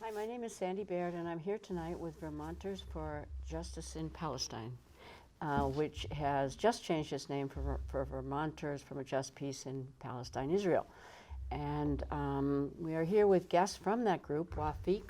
Hi, my name is Sandy Baird, and I'm here tonight with Vermonters for Justice in Palestine, which has just changed its name for Vermonters from a Just Peace in Palestine, Israel. And we are here with guests from that group, Wafic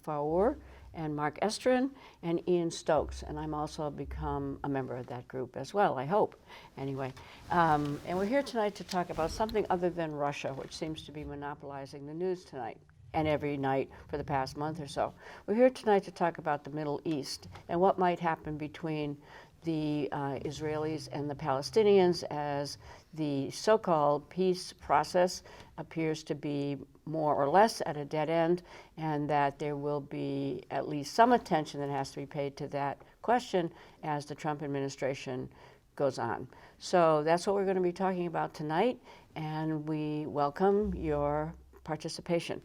Faour and Marc Estrin and Ian Stokes. And I'm also become a member of that group as well, I hope. Anyway, and we're here tonight to talk about something other than Russia, which seems to be monopolizing the news tonight and every night for the past month or so. We're here tonight to talk about the Middle East and what might happen between the Israelis and the Palestinians as the so-called peace process appears to be more or less at a dead end, and that there will be at least some attention that has to be paid to that question as the Trump administration goes on. So that's what we're going to be talking about tonight, and we welcome your participation.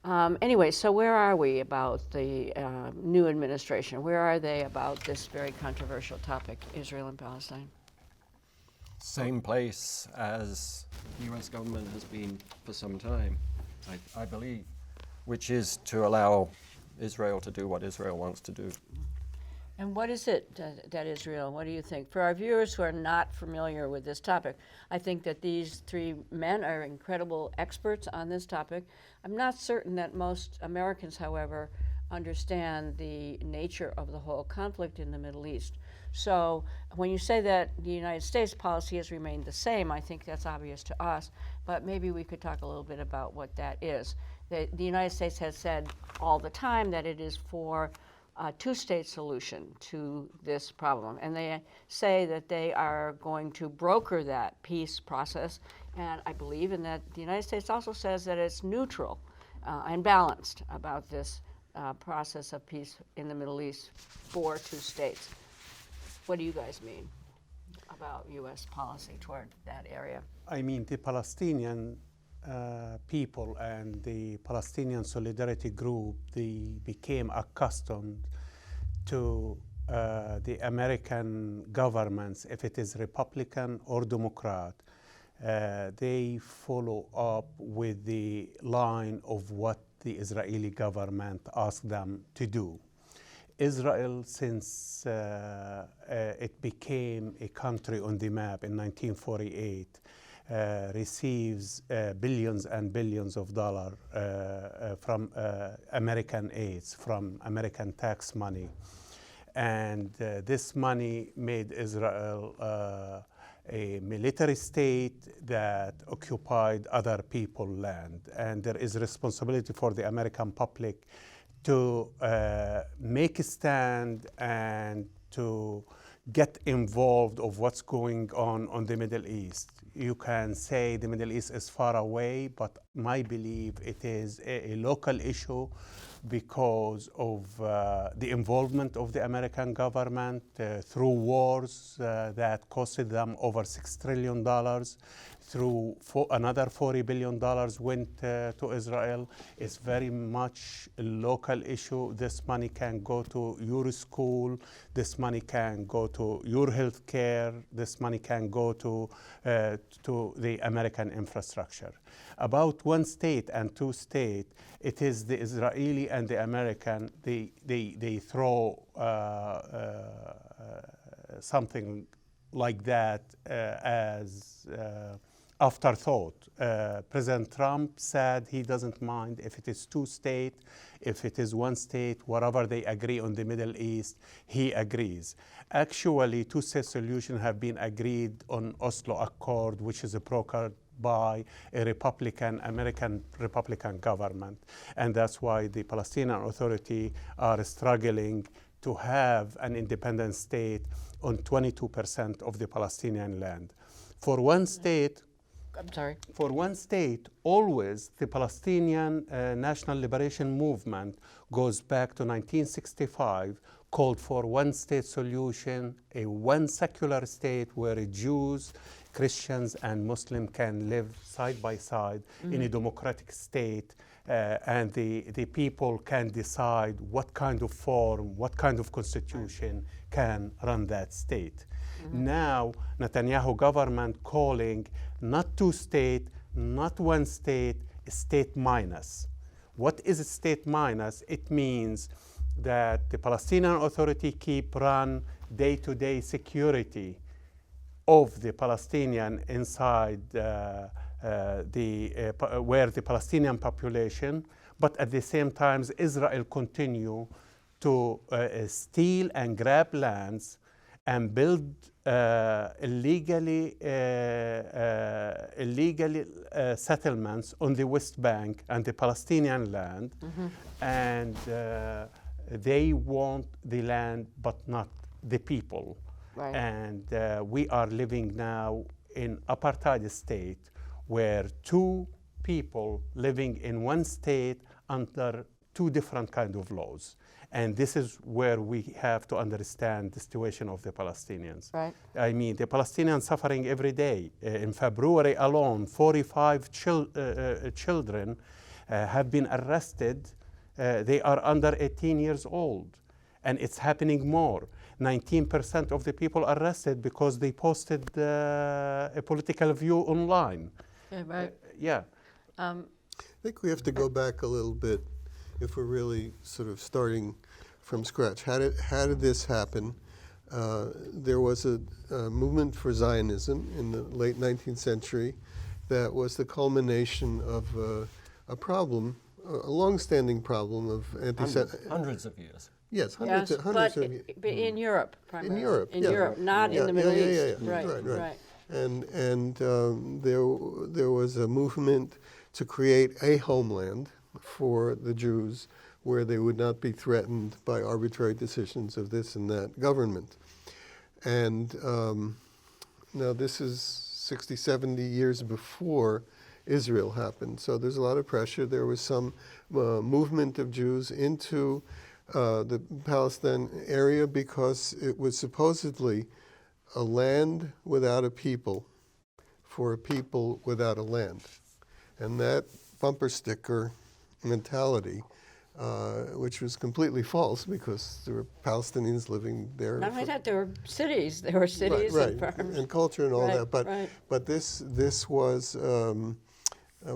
Anyway, so where are we about the new administration? Where are they about this very controversial topic, Israel and Palestine? Same place as the US government has been for some time, I believe, which is to allow Israel to do what Israel wants to do. And what is it that Israel, what do you think? For our viewers who are not familiar with this topic, I think that these three men are incredible experts on this topic. I'm not certain that most Americans, however, understand the nature of the whole conflict in the Middle East. So when you say that the United States policy has remained the same, I think that's obvious to us, but maybe we could talk a little bit about what that is. The United States has said all the time that it is for a two-state solution to this problem. And they say that they are going to broker that peace process. And I believe in that the United States also says that it's neutral and balanced about this process of peace in the Middle East for two states. What do you guys mean about U.S. policy toward that area? I mean, the Palestinian people and the Palestinian Solidarity Group, they became accustomed to the American governments, if it is Republican or Democrat, they follow up with the line of what the Israeli government asked them to do. Israel, since it became a country on the map in 1948, receives billions and billions of dollars from American aids, from American tax money. And this money made Israel a military state that occupied other people's land. And there is responsibility for the American public to make a stand and to get involved of what's going on the Middle East. You can say the Middle East is far away, but my belief it is a local issue because of the involvement of the American government through wars that costed them over $6 trillion, through another $40 billion went to Israel. It's very much a local issue. This money can go to your school. This money can go to your health care. This money can go to the American infrastructure. About one state and two states, it is the Israeli and the American, they throw something like that as afterthought. President Trump said he doesn't mind if it is two states, if it is one state, whatever they agree on the Middle East, he agrees. Actually, two-state solution have been agreed on Oslo Accord, which is brokered by a American Republican government. And that's why the Palestinian Authority are struggling to have an independent state on 22% of the Palestinian land. For one state, always the Palestinian National Liberation Movement goes back to 1965, called for one-state solution, a one secular state where Jews, Christians, and Muslims can live side by side in a democratic state, and the people can decide what kind of form, what kind of constitution can run that state. Now, Netanyahu government calling not two state, not one state, state minus. What is a state minus? It means that the Palestinian Authority keep run day-to-day security of the Palestinian inside where the Palestinian population, but at the same time Israel continue to steal and grab lands and build illegally settlements on the West Bank and the Palestinian land, and they want the land but not the people. Right. And we are living now in apartheid state where two people living in one state under two different kind of laws. And this is where we have to understand the situation of the Palestinians. Right. I mean, the Palestinians suffering every day. In February alone, 45 children have been arrested. They are under 18 years old. And it's happening more. 19% of the people arrested because they posted a political view online. Yeah, right. Yeah. I think we have to go back a little bit if we're really sort of starting from scratch. How did this happen? There was a movement for Zionism in the late 19th century that was the culmination of a problem, a long-standing problem of anti-Semitism. Hundreds of years. Yes, Yes, hundreds of years. but in Europe primarily. In Europe, In yeah. Europe, not Yeah, in the Middle yeah, East. yeah. Right, Right. right. And there was a movement to create a homeland for the Jews where they would not be threatened by arbitrary decisions of this and that government. And now this is 60, 70 years before Israel happened. So there's a lot of pressure. There was some movement of Jews into the Palestine area because it was supposedly a land without a people for a people without a land. And that bumper sticker mentality, which was completely false because there were Palestinians living there. Not only that, there were cities. There were cities right, and farms. and culture and all Right, that. But right. but this was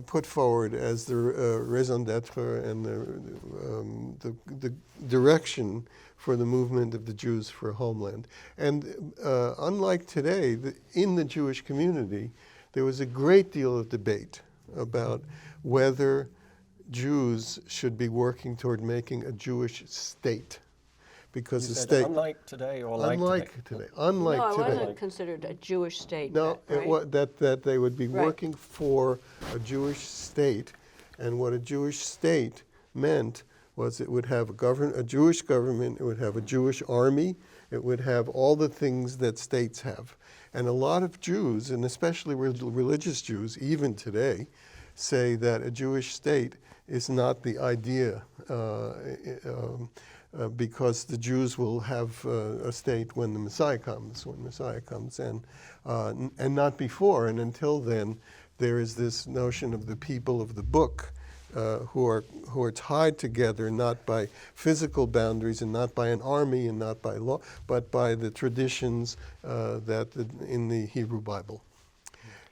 put forward as the raison d'être and the direction for the movement of the Jews for a homeland. And unlike today, in the Jewish community, there was a great deal of debate about whether Jews should be working toward making a Jewish state. Because You the said state, unlike today or like today? unlike No, it today. wasn't considered a Jewish state. No, right? that they would be Right. working for a Jewish state, and what a Jewish state meant was it would have a Jewish government, it would have a Jewish army, it would have all the things that states have. And a lot of Jews, and especially religious Jews, even today, say that a Jewish state is not the idea because the Jews will have a state when the Messiah comes, and not before. And until then, there is this notion of the people of the book who are tied together not by physical boundaries and not by an army and not by law, but by the traditions in the Hebrew Bible.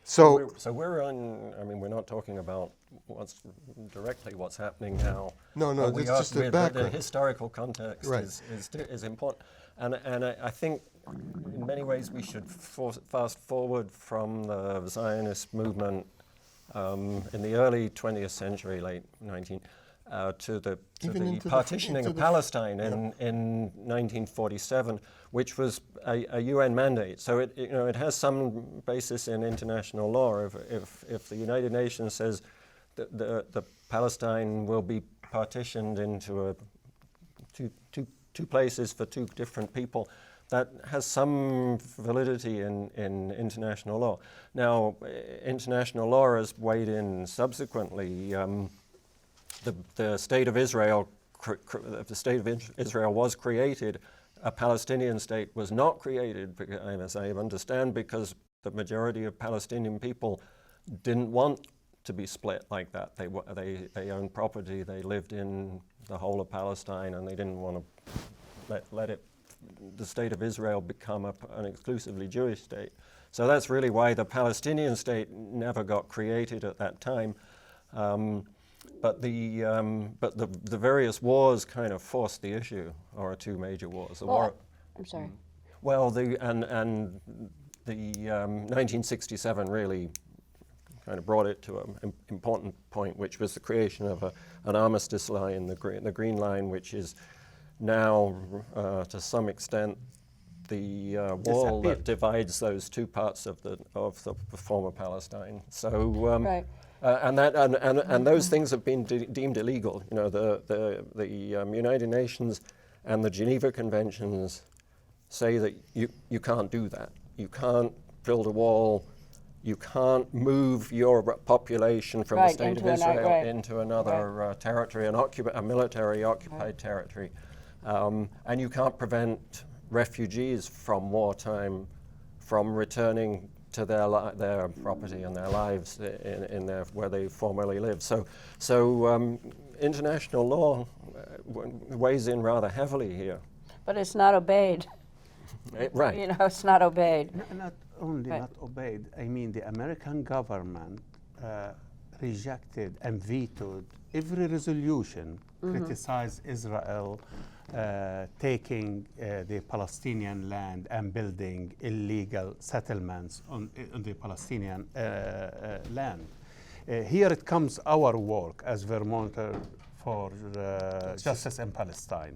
So we're on. I mean, we're not talking about what's happening now. No, but it's just the background. The historical context Right. is important, and I think in many ways we should fast forward from the Zionist movement in the early 20th century, late 19th, to the partitioning of Palestine in 1947, which was a UN mandate. So it has some basis in international law. If the United Nations says that the Palestine will be partitioned into two places for two different people, that has some validity in international law. Now, international law has weighed in subsequently. The State of Israel, was created. A Palestinian state was not created, as I understand, because the majority of Palestinian people didn't want to be split like that. They owned property. They lived in the whole of Palestine, and they didn't want to let the State of Israel become an exclusively Jewish state. So that's really why the Palestinian state never got created at that time. But the various wars kind of forced the issue, or two major wars. The war. I'm sorry. Well, the 1967 really kind of brought it to an important point, which was the creation of an armistice line, the Green Line, which is now, to some extent, the wall that divides those two parts of the former Palestine. So, Right. and those things have been deemed illegal. You know, the United Nations and the Geneva Conventions say that you can't do that. You can't build a wall. You can't move your population from the state of Israel into another territory, a military occupied territory. And you can't prevent refugees from wartime from returning to their property and their lives in where they formerly lived. So international law weighs in rather heavily here. But it's not obeyed. Right. You know, it's not obeyed. Not only not obeyed, I mean the American government rejected and vetoed every resolution criticized Israel taking the Palestinian land and building illegal settlements on the Palestinian land. Here it comes our work as Vermonters for Justice in Palestine,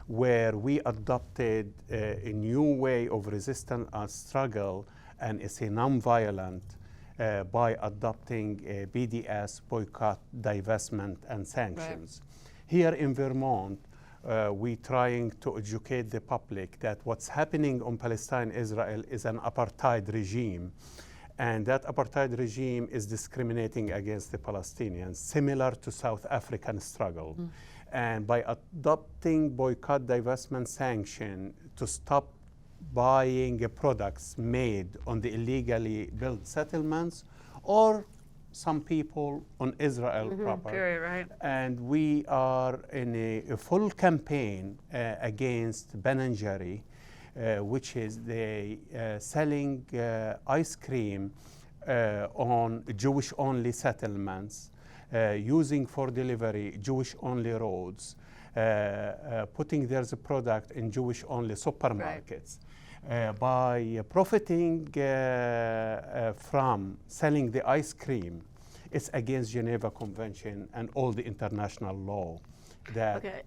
where we adopted a new way of resistance and struggle, and it's a non-violent by adopting BDS, boycott, divestment, and sanctions. Here in Vermont, we trying to educate the public that what's happening on Palestine, Israel is an apartheid regime, and that apartheid regime is discriminating against the Palestinians, similar to South African struggle. And by adopting boycott, divestment, sanction to stop buying products made on the illegally built settlements, or some people on Israel proper. Period, right. And we are in a full campaign against Ben & Jerry, which is they selling ice cream on Jewish-only settlements, using for delivery Jewish-only roads, putting their product in Jewish-only supermarkets. By profiting from selling the ice cream, it's against Geneva Convention and all the international law. Okay,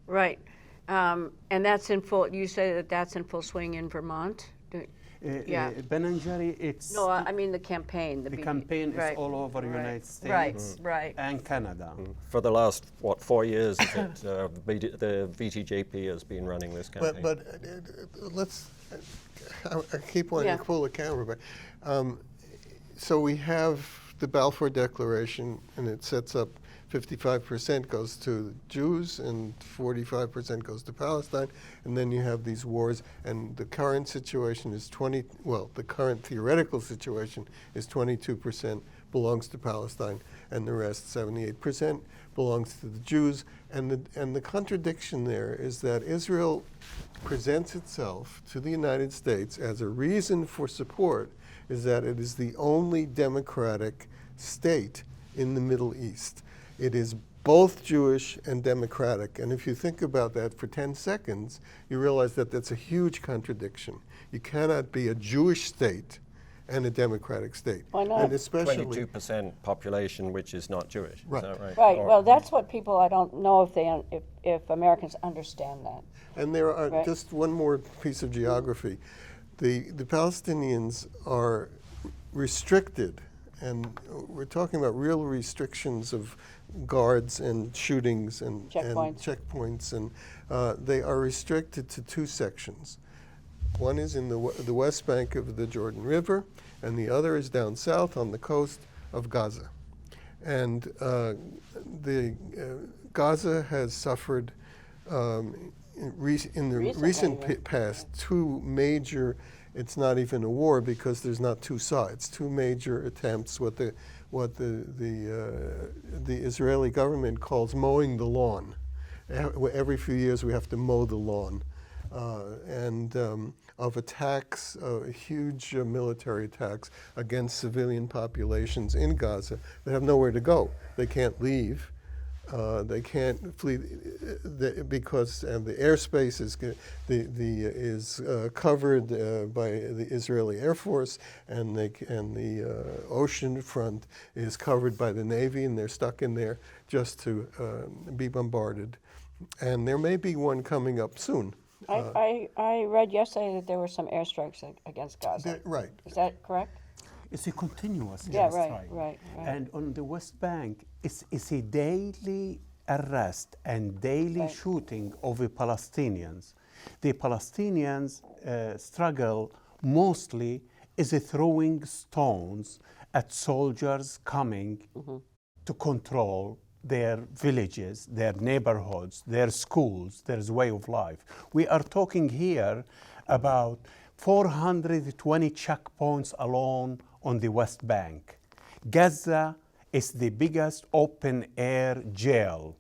right. And that's in full, you say that that's in full swing in Vermont? Yeah. Ben & Jerry, it's... No, I mean the campaign. The campaign is all over the United States and Canada. For the last, 4 years, the VTJP has been running this campaign. But I keep wanting to pull the camera back. So we have the Balfour Declaration, and it sets up 55% goes to Jews and 45% goes to Palestine, and then you have these wars, and the current situation is the current theoretical situation is 22% belongs to Palestine, and the rest, 78%, belongs to the Jews. And the contradiction there is that Israel presents itself to the United States as a reason for support is that it is the only democratic state in the Middle East. It is both Jewish and democratic. And if you think about that for 10 seconds, you realize that that's a huge contradiction. You cannot be a Jewish state and a democratic state. Why not? And especially 22% population which is not Jewish. Right. Is that right? Right. Well, that's what people, I don't know if Americans understand that. And there are just one more piece of geography. The Palestinians are restricted, and we're talking about real restrictions of guards and shootings and checkpoints, and they are restricted to two sections. One is in the west bank of the Jordan River, and the other is down south on the coast of Gaza. And Gaza has suffered in the recent past two major, it's not even a war because there's not two sides, two major attempts, what the Israeli government calls mowing the lawn. Every few years we have to mow the lawn. Of attacks, huge military attacks against civilian populations in Gaza that have nowhere to go. They can't leave They can't flee because the airspace is covered by the Israeli Air Force, and the ocean front is covered by the Navy, and they're stuck in there just to be bombarded. And there may be one coming up soon. I read yesterday that there were some airstrikes against Gaza. Right. Is that correct? It's a continuous Yeah, airstrike. right. And on the West Bank, it's a daily arrest and daily Right. shooting of the Palestinians. The Palestinians struggle mostly is throwing stones at soldiers coming to control their villages, their neighborhoods, their schools, their way of life. We are talking here about 420 checkpoints alone on the West Bank. Gaza is the biggest open-air jail.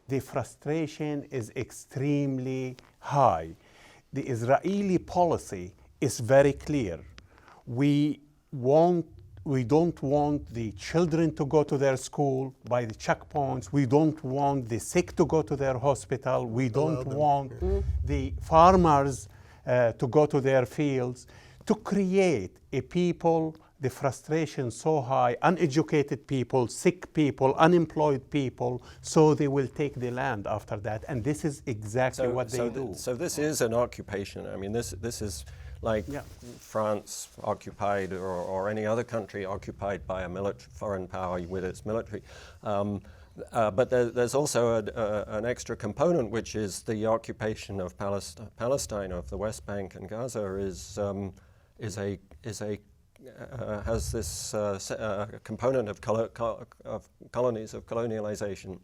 The frustration is extremely high. The Israeli policy is very clear. We don't want the children to go to their school by the checkpoints. We don't want the sick to go to their hospital. We don't want the farmers to go to their fields. To create a people, the frustration so high, uneducated people, sick people, unemployed people, so they will take the land after that. And this is exactly what they do. So this is an occupation. I mean, this is like France occupied or any other country occupied by a foreign power with its military. But there's also an extra component, which is the occupation of Palestine, of the West Bank and Gaza, has this component of colonies, of colonialization.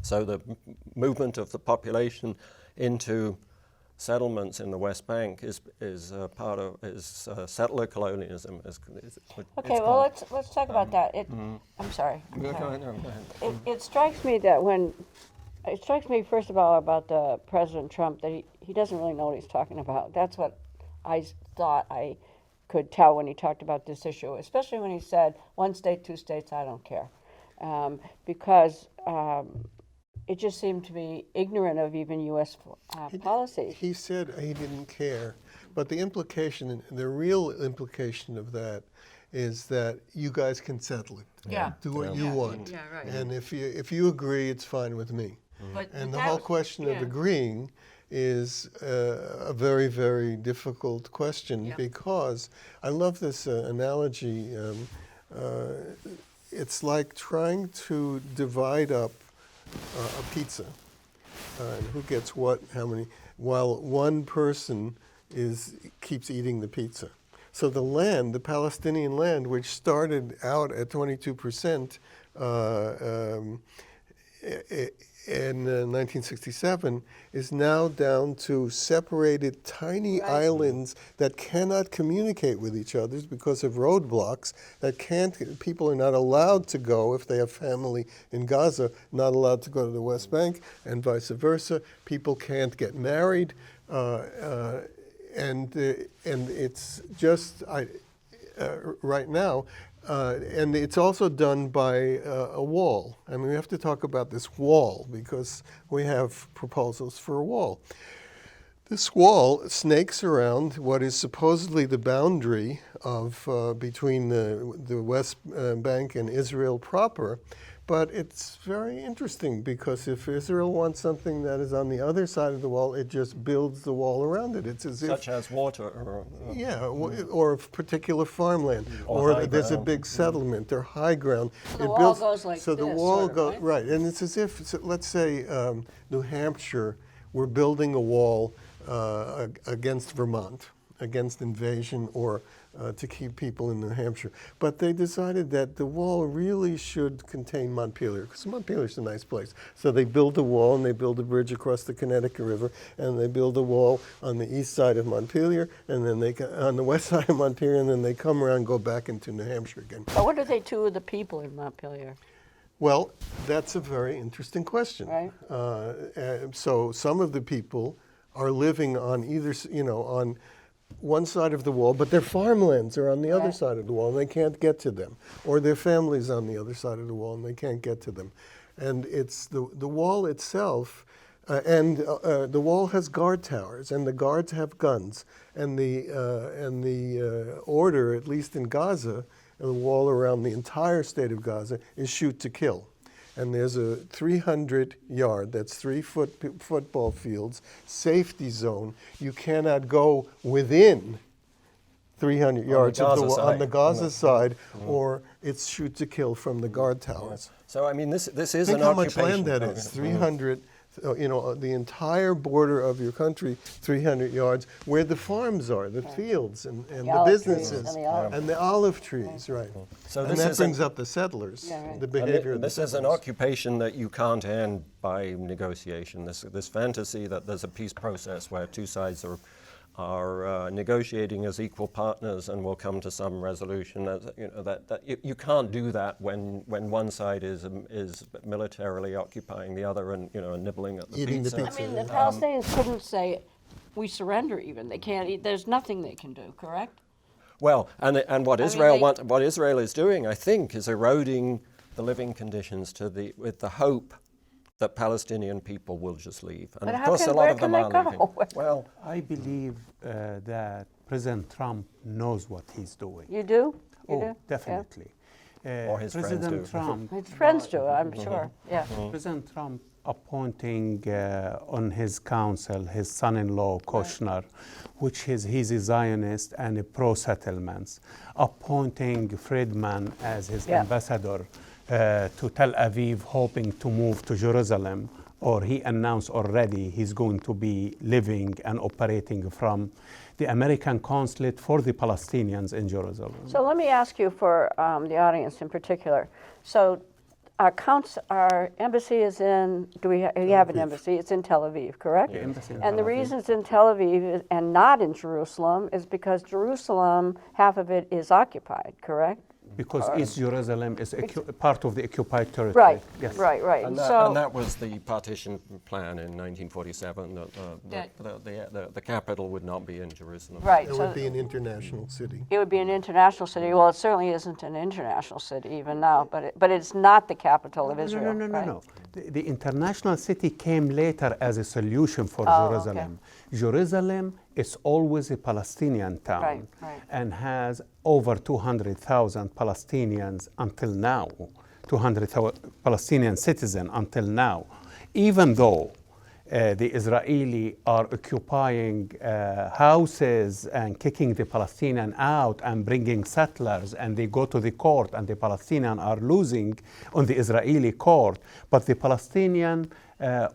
So the movement of the population into settlements in the West Bank is part of settler colonialism. Okay, well, let's talk about that. I'm sorry. Go ahead. It strikes me that first of all about the President Trump that he doesn't really know what he's talking about. That's what I thought I could tell when he talked about this issue, especially when he said 1 state, 2 states, I don't care, because it just seemed to be ignorant of even U.S. policy. He said he didn't care, but the implication, the real implication of that is that you guys can settle it. Yeah. Do what you want. Yeah, right. And if you agree, it's fine with me. But And the that whole was- question of agreeing is a very, very difficult question because I love this analogy. It's like trying to divide up a pizza and who gets what, how many, while one person keeps eating the pizza. So the land, the Palestinian land, which started out at 22% in 1967, is now down to separated tiny islands that cannot communicate with each other because of roadblocks. People are not allowed to go if they have family in Gaza, not allowed to go to the West Bank, and vice versa. People can't get married, and it's just right now. And it's also done by a wall. I mean, we have to talk about this wall because we have proposals for a wall. This wall snakes around what is supposedly the boundary of between the West Bank and Israel proper. But it's very interesting because if Israel wants something that is on the other side of the wall, it just builds the wall around it. It's as Such as water. or a particular farmland, or there's a big settlement or high ground. So the wall goes like so the this, wall sort of, goes right, and it's as if let's say New Hampshire were building a wall against Vermont, against invasion or to keep people in New Hampshire. But they decided that the wall really should contain Montpelier, because Montpelier's a nice place. So they build a wall, and they build a bridge across the Connecticut River, and they build a wall on the east side of Montpelier, and then on the west side of Montpelier, and then they come around and go back into New Hampshire again. But what do they do with the people in Montpelier? Well, that's a very interesting question. Right. So some of the people are living on on one side of the wall, but their farmlands are on the other side of the wall, and they can't get to them. Or their families on the other side of the wall, and they can't get to them. And it's the wall itself, the wall has guard towers, and the guards have guns, and the order, at least in Gaza, the wall around the entire state of Gaza is shoot to kill. And there's a 300-yard, that's 3 football fields, safety zone. You cannot go within 300 yards on the Gaza side, or it's shoot to kill from the guard towers. So I mean, this is Think an how much occupation. land that is. 300, the entire border of your country, 300 yards, where the farms are, the fields, and the olive businesses, trees and the olive and the olive trees, right. So And this that is brings up the settlers, Yeah, right. the behavior of the This is an settlers. occupation that you can't end by negotiation. This fantasy that there's a peace process where two sides are negotiating as equal partners and will come to some resolution. You can't do that when one side is militarily occupying the other and nibbling at the Eating the pizza. pizza. I mean, the Palestinians couldn't say, we surrender even. They can't eat, there's nothing they can do, correct? Well, and what I mean, Israel they- what Israel is doing, I think, is eroding the living conditions with the hope that Palestinian people will just leave. And But of how course, can- a lot where of them can are they leaving. go? Well, I believe that President Trump knows what he's doing. You do? You Oh, do? Yeah. definitely. Or his friends President do. Trump, His friends do, I'm sure, yeah. President Trump appointing on his council his son-in-law Kushner, which he's a Zionist and a pro-settlements, appointing Friedman as his Yeah. ambassador to Tel Aviv, hoping to move to Jerusalem, or he announced already he's going to be living and operating from the American consulate for the Palestinians in Jerusalem. So let me ask you for the audience in particular. So our embassy is in, we have an embassy, it's in Tel Aviv, correct? The embassy in And the Tel Aviv. reason it's in Tel Aviv and not in Jerusalem is because Jerusalem, half of it is occupied, correct? Because East Jerusalem is part of the occupied territory. Right, Yes. right. and So, that was the partition plan in 1947, that the capital would not be in Jerusalem. right, It so would be an international city. it would be an international city. Well, it certainly isn't an international city even now, but it's not the capital of Israel, No. right? The international city came later as a solution for Oh, Jerusalem. Jerusalem is always a Palestinian town Right. and has over 200,000 Palestinians until now, 200,000 Palestinian citizens until now, even though the Israeli are occupying houses and kicking the Palestinian out and bringing settlers, and they go to the court and the Palestinians are losing on the Israeli court. But the Palestinian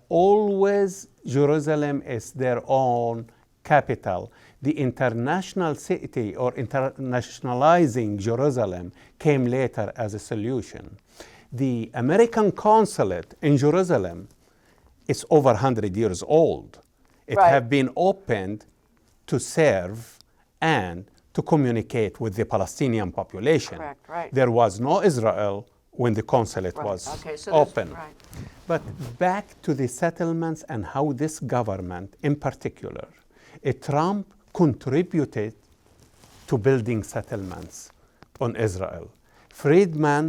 always, Jerusalem is their own capital. The international city or internationalizing Jerusalem came later as a solution. The American consulate in Jerusalem is over 100 years old. It Right. have been opened to serve and to communicate with the Palestinian population. Correct, right. There was no Israel when the consulate Right, was okay, so that's- open. right. But back to the settlements and how this government, in particular, Trump contributed to building settlements on Israel. Friedman,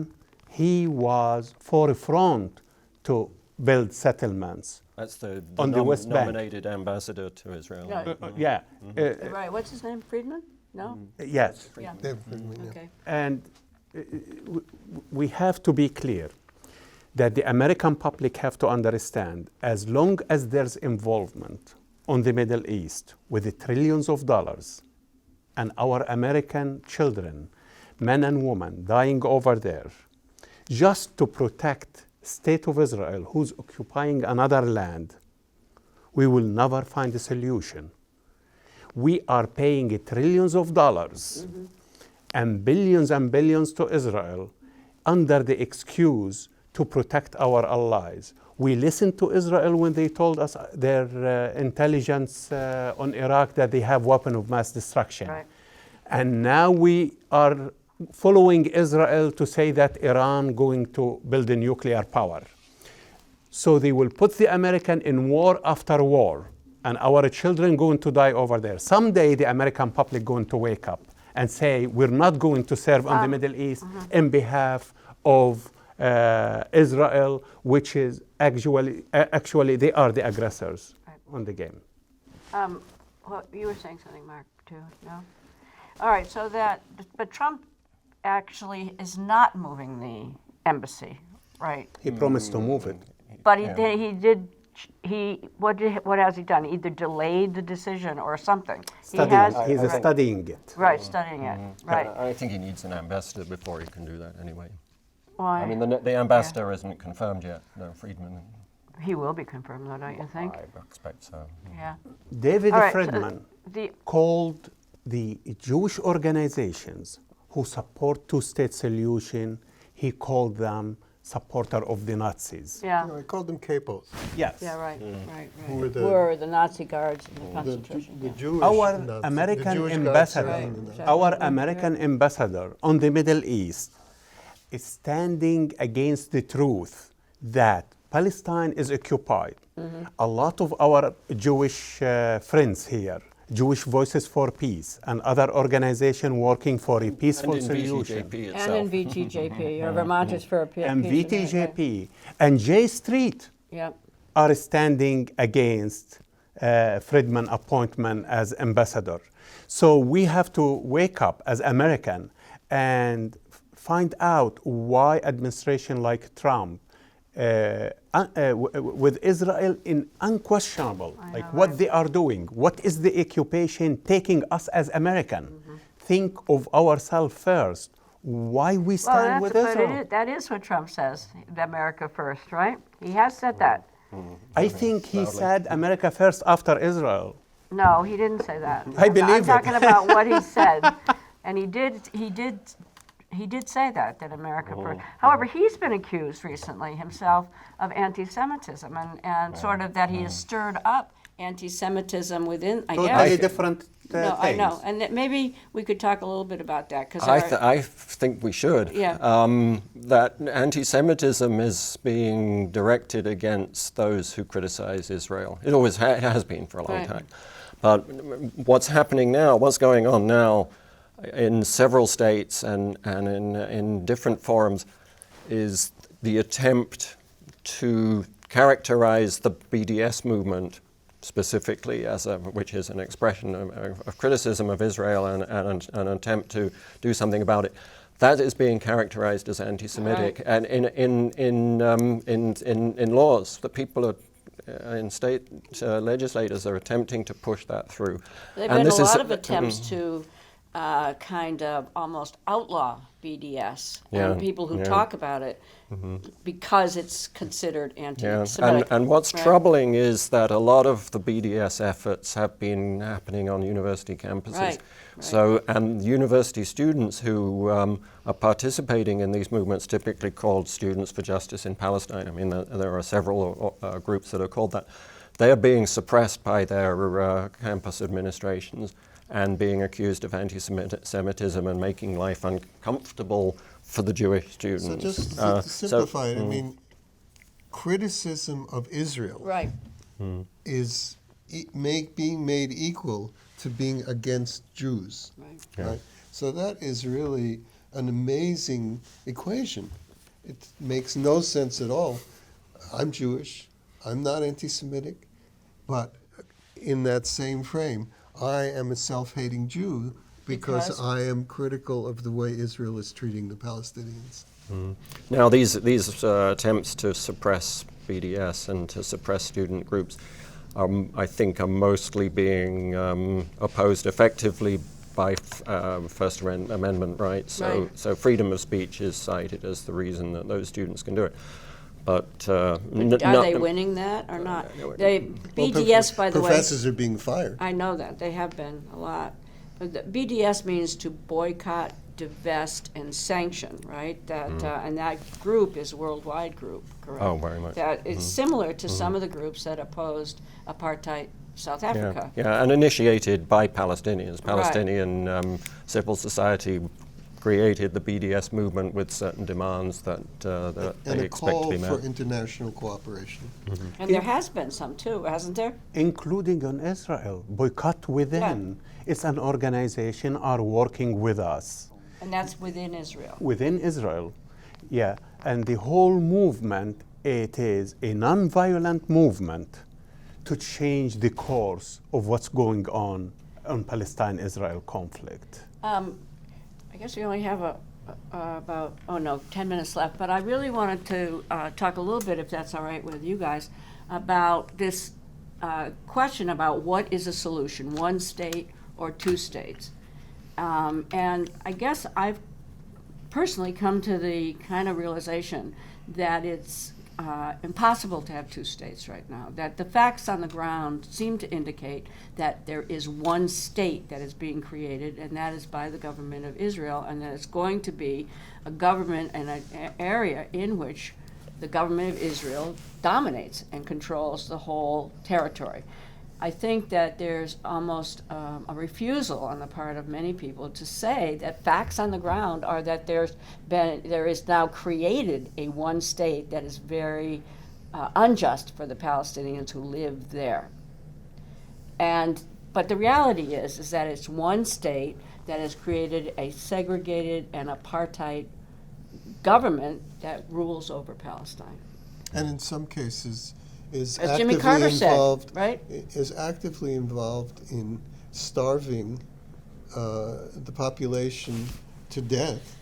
he was forefront to build settlements. That's the On the West Bank. nominated ambassador to Israel. Yeah. Yeah, Right, what's his name, Friedman? No? yes. Yeah, Yeah. okay. And we have to be clear that the American public have to understand, as long as there's involvement on the Middle East with the trillions of dollars and our American children, men and women dying over there, just to protect State of Israel who's occupying another land, we will never find a solution. We are paying trillions of dollars and billions to Israel under the excuse to protect our allies. We listened to Israel when they told us their intelligence on Iraq that they have weapons of mass destruction. Right. And now we are following Israel to say that Iran going to build a nuclear power. So they will put the American in war after war, and our children going to die over there. Someday the American public going to wake up and say, we're not going to serve on the Middle East in behalf of Israel, which is actually they are the aggressors on the game. Well, you were saying something, Mark, too, no? All right, so but Trump actually is not moving the embassy, right? He promised to move it. But what has he done? Either delayed the decision or something. He's studying it. Right, studying it, right. I think he needs an ambassador before he can do that anyway. Why? I mean, the ambassador isn't confirmed yet, no, Friedman. He will be confirmed, though, don't you think? I expect so. Yeah. David All right, so Friedman called the Jewish organizations who support two-state solution, he called them supporter of the Nazis. Yeah. I called them capos. Yes. Yeah, right. Who were Who were the Nazi guards in the The concentration camp. Jewish Our Nazis, American the Jewish guards ambassador, surrounding the Nazis. our American ambassador on the Middle East is standing against the truth that Palestine is occupied. A lot of our Jewish friends here, Jewish Voices for Peace, and other organizations working for a peaceful And in solution. VTJP And itself. in VTJP, or Vermonters for a Peace. And Right, right. VTJP and J Street Yep. are standing against Friedman appointment as ambassador. So we have to wake up as American and find out why administration like Trump with Israel in unquestionable, like what they are doing, what is the occupation taking us as American? Think of ourselves first. Why we stand with Israel? That is what Trump says, America first, right? He has said that. I think he said America first after Israel. No, he didn't say that. I believe I'm it. talking about what he said, and he did say that America first. However, he's been accused recently himself of anti-Semitism and sort of that he has stirred up anti-Semitism within. I guess. Totally different No, I things. know, and maybe we could talk a little bit about that because I think we should. Yeah. That anti-Semitism is being directed against those who criticize Israel. It always has been for a long Right. time. But what's happening now, what's going on now in several states and in different forums is the attempt to characterize the BDS movement specifically which is an expression of criticism of Israel and an attempt to do something about it. That is being characterized as anti-Semitic, and in laws, the people are, in state legislators are attempting to push that through. there have been a lot of attempts to kind of almost outlaw BDS and people who talk about it because it's considered anti-Semitic. And what's right? troubling is that a lot of the BDS efforts have been happening on university campuses. Right. So, and university students who are participating in these movements, typically called Students for Justice in Palestine, I mean, there are several groups that are called that, they are being suppressed by their campus administrations and being accused of anti-Semitism and making life uncomfortable for the Jewish students. So just to simplify it, I mean, criticism of Israel Right. is being made equal to being against Jews. Right? So that is really an amazing equation. It makes no sense at all. I'm Jewish, I'm not anti-Semitic, but in that same frame, I am a self-hating Jew because I am critical of the way Israel is treating the Palestinians. Now, these attempts to suppress BDS and to suppress student groups, I think, are mostly being opposed effectively by First Amendment rights. So freedom of speech is cited as the reason that those students can do it. But Are they winning that or not? BDS, by the way. Professors are being fired. I know that. They have been a lot. But the BDS means to boycott, divest, and sanction, right? That and that group is a worldwide group, correct? Oh, very much. That is similar to some of the groups that opposed apartheid South Africa. Yeah, and initiated by Palestinians. Palestinian civil society created the BDS movement with certain demands that And they a expect call to be met. for international cooperation. And there has been some too, hasn't there? Including on Israel, boycott within. It's an organization are working with us. And that's within Israel. Within Israel, yeah. And the whole movement, it is a non-violent movement to change the course of what's going on Palestine-Israel conflict. I guess we only have about 10 minutes left, but I really wanted to talk a little bit, if that's all right with you guys, about this question about what is a solution, one state or two states. And I guess I've personally come to the kind of realization that it's impossible to have two states right now, that the facts on the ground seem to indicate that there is one state that is being created, and that is by the government of Israel, and that it's going to be a government and an area in which the government of Israel dominates and controls the whole territory. I think that there's almost a refusal on the part of many people to say that facts on the ground are that there is now created a one state that is very unjust for the Palestinians who live there. But the reality is that it's one state that has created a segregated and apartheid government that rules over Palestine. And in some cases is As Jimmy actively Carter said, involved, right? is actively involved in starving the population to death,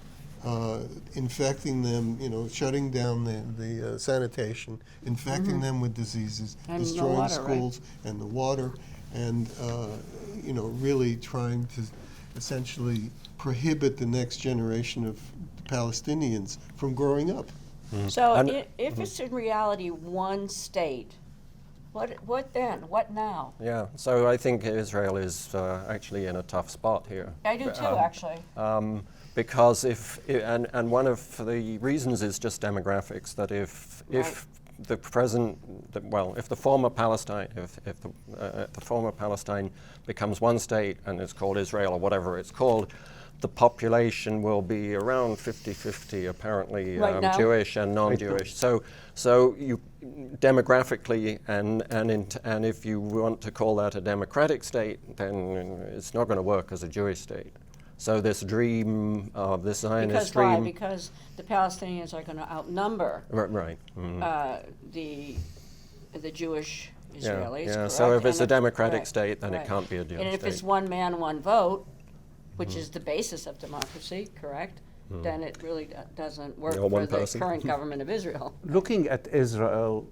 infecting them, shutting down the sanitation, infecting them with diseases, And the destroying water, schools and the water, and really trying to essentially prohibit the next generation of Palestinians from growing up. So And- if it's in reality one state, what then? What now? Yeah, so I think Israel is actually in a tough spot here. I do too, actually. Because and one of the reasons is just demographics, that if the present, if the former Palestine, if the former Palestine becomes one state and it's called Israel or whatever it's called, the population will be around 50-50, apparently, Right now? Jewish and non-Jewish. So you demographically, and if you want to call that a democratic state, then it's not going to work as a Jewish state. So this dream of this Zionist Because why? dream, Because the Palestinians are going to outnumber right? the Jewish Israelis. Yeah. Correct? So if it's And a democratic right, state, then right. it can't be a Jewish And if state. it's one man, one vote, which is the basis of democracy, correct? Then it really doesn't work No for one the person. current government of Israel. Looking at Israel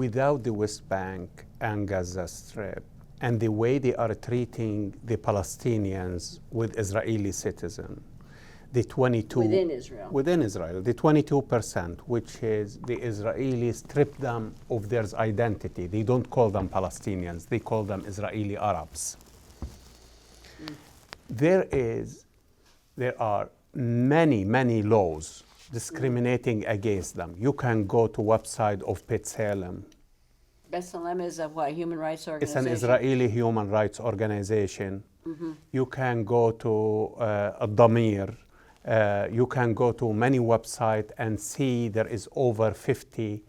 without the West Bank and Gaza Strip, and the way they are treating the Palestinians with Israeli citizens, the 22 Within Israel. within Israel, the 22%, which is the Israelis strip them of their identity. They don't call them Palestinians; they call them Israeli Arabs. There are many laws discriminating against them. You can go to website of B'Tselem. B'Tselem is a what, human rights It's organization? an Israeli human rights organization. You can go to Damir. You can go to many websites and see there is over 50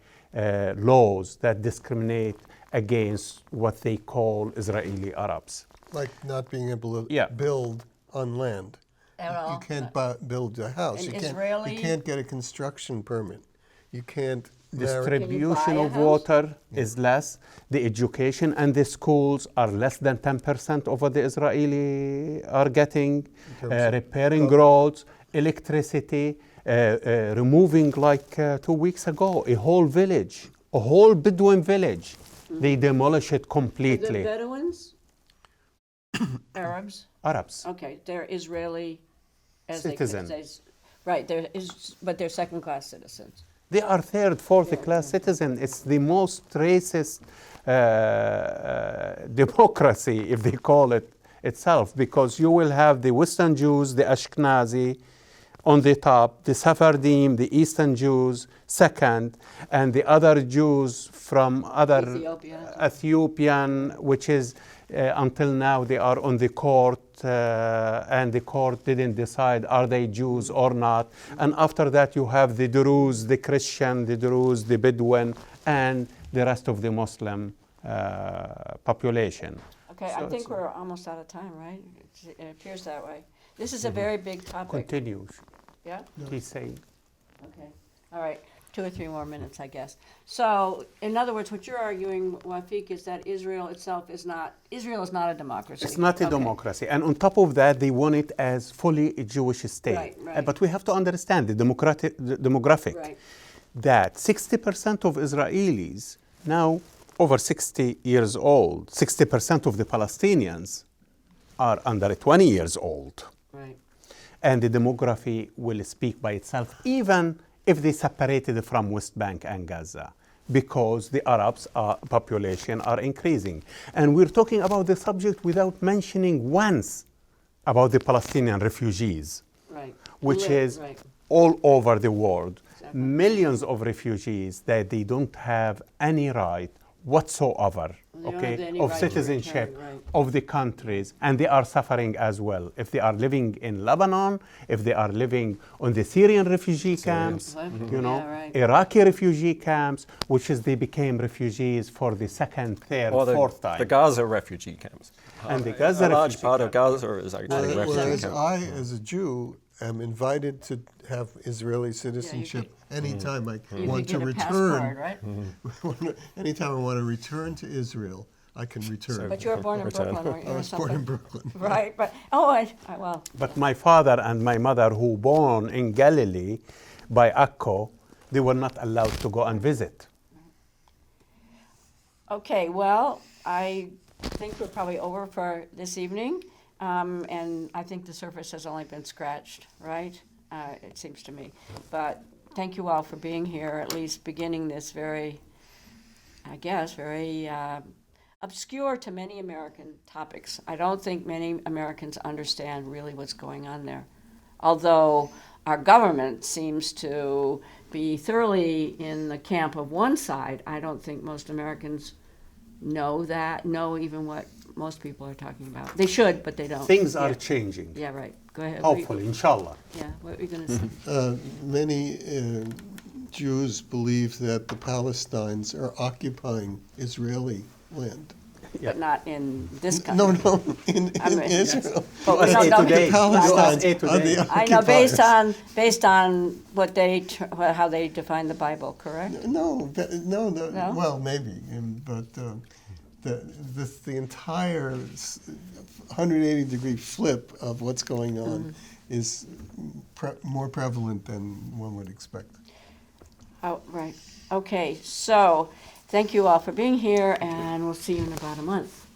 laws that discriminate against what they call Israeli Arabs. Like not being able to Yeah. build on land. At all? You can't build a house. An You Israeli- can't get a construction permit. You can't marry. Distribution buy a of house? water is less. The education and the schools are less than 10% of what the Israeli are getting. terms of Repairing roads, electricity, removing like 2 weeks ago a whole village, a whole Bedouin village. They demolish it The completely. Bedouins? Arabs? Arabs. Okay, they're Israeli as Citizen. Right, but they're second-class citizens. They are third, fourth class citizen. It's the most racist democracy, if they call it itself, because you will have the Western Jews, the Ashkenazi on the top, the Sephardim, the Eastern Jews second, and the other Jews from other Ethiopia. Ethiopian, which is until now they are on the court, and the court didn't decide are they Jews or not. And after that you have the Druze, the Christian, the Druze, the Bedouin, and the rest of the Muslim population. Okay, So I think it's- we're almost out of time, right? It appears that way. This is a very big topic. Continues. Yeah? He's saying. Okay. All right, 2 or 3 more minutes, I guess. So, in other words, what you're arguing, Wafic, is that Israel itself is not a democracy. It's not a Okay. democracy. And on top of that, they want it as fully a Jewish state. Right, right. But we have to understand the demographic. Right. That 60% of Israelis, now over 60 years old, 60% of the Palestinians are under 20 years old. Right. And the demography will speak by itself, even if they separated from West Bank and Gaza, because the Arabs population are increasing. And we're talking about the subject without mentioning once about the Palestinian refugees, Right. which is Right. all over the world. Exactly. Millions of refugees that they don't have any right whatsoever, They don't have any right of to citizenship return, right. of the countries, and they are suffering as well. If they are living in Lebanon, if they are living on the Syrian refugee camps, Mhm. you know, Yeah, right. Iraqi refugee camps, which is they became refugees for the second, third, Or fourth time. the Gaza refugee camps. And the Gaza a large refugee part of camp. Gaza is actually a refugee Whereas camp. I, as a Jew, am invited to have Israeli citizenship anytime I You want could to get a passport, return. right? Anytime I want to return to Israel, I can return. But you were born in Return. Brooklyn, weren't you? I or was born in something? Brooklyn. Right, but, well, But my father and my mother, who born in Galilee by Akko, they were not allowed to go and visit. okay, well, I think we're probably over for this evening. And I think the surface has only been scratched, right? It seems to me. But thank you all for being here, at least beginning this very, I guess, very obscure to many American topics. I don't think many Americans understand really what's going on there. Although our government seems to be thoroughly in the camp of one side, I don't think most Americans know even what most people are talking about. They should, but they don't. Things are Yeah. changing. Yeah, right. Go ahead. Hopefully, inshallah. Yeah, what were you going to say? Many Jews believe that the Palestinians are occupying Israeli land. But not in this country. No, in I mean, Israel. But we USA don't know. Today. The Palestinians USA are Today. the I know, occupiers. based on what how they define the Bible, correct? No. No? Well, maybe, but the entire 180-degree flip of what's going on is more prevalent than one would expect. Oh, right. Okay, so thank you all for being here, and we'll see you in about a month.